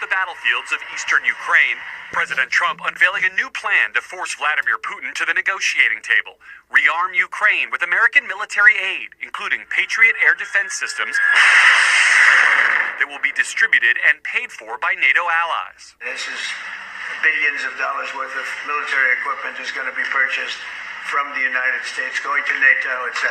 the battlefields of eastern Ukraine, President Trump unveiling a new plan to force Vladimir Putin to the negotiating table, rearm Ukraine with American military aid, including Patriot air defense systems that will be distributed and paid for by NATO allies. This is billions of dollars worth of military equipment is going to be purchased from the United States, going to NATO, etc.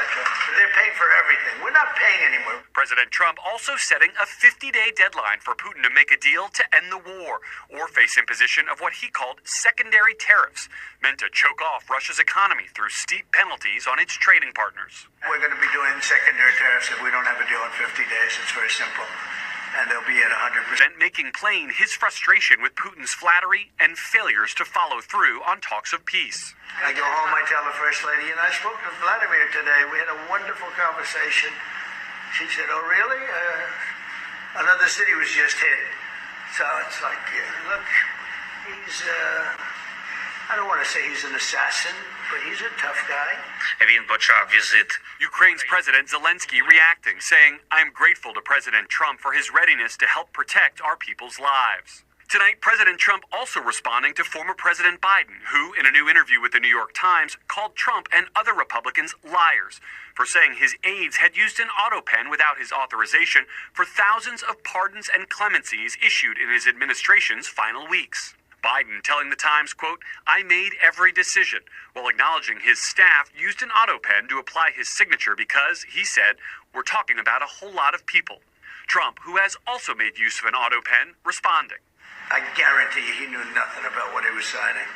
They're paying for everything. We're not paying anymore. President Trump also setting a 50-day deadline for Putin to make a deal to end the war or face imposition of what he called secondary tariffs, meant to choke off Russia's economy through steep penalties on its trading partners. We're going to be doing secondary tariffs if we don't have a deal in 50 days. It's very simple. And they'll be at 100%. Making plain his frustration with Putin's flattery and failures to follow through on talks of peace. I go home, I tell the First Lady, and I spoke to Vladimir today. We had a wonderful conversation. She said, oh, really? Another city was just hit. So it's like, look, he's, I don't want to say he's an assassin, but he's a tough guy. Він почав візит. Ukraine's President Zelensky reacting, saying, I'm grateful to President Trump for his readiness to help protect our people's lives. Tonight, President Trump also responding to former President Biden, who, in a new interview with the New York Times, called Trump and other Republicans liars for saying his aides had used an auto pen without his authorization for thousands of pardons and clemencies issued in his administration's final weeks. Biden telling the Times, quote, I made every decision, while acknowledging his staff used an auto pen to apply his signature because, he said, we're talking about a whole lot of people. Trump, who has also made use of an auto pen, responding. I guarantee you he knew nothing about what he was signing.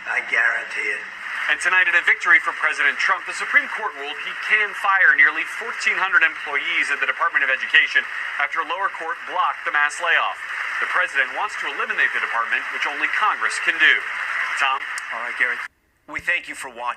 I guarantee it. And tonight, in a victory for President Trump, the Supreme Court ruled he can fire nearly 1,400 employees at the Department of Education after a lower court blocked the mass layoff. The president wants to eliminate the department, which only Congress can do. Tom? All right, Gary. We thank you for watching.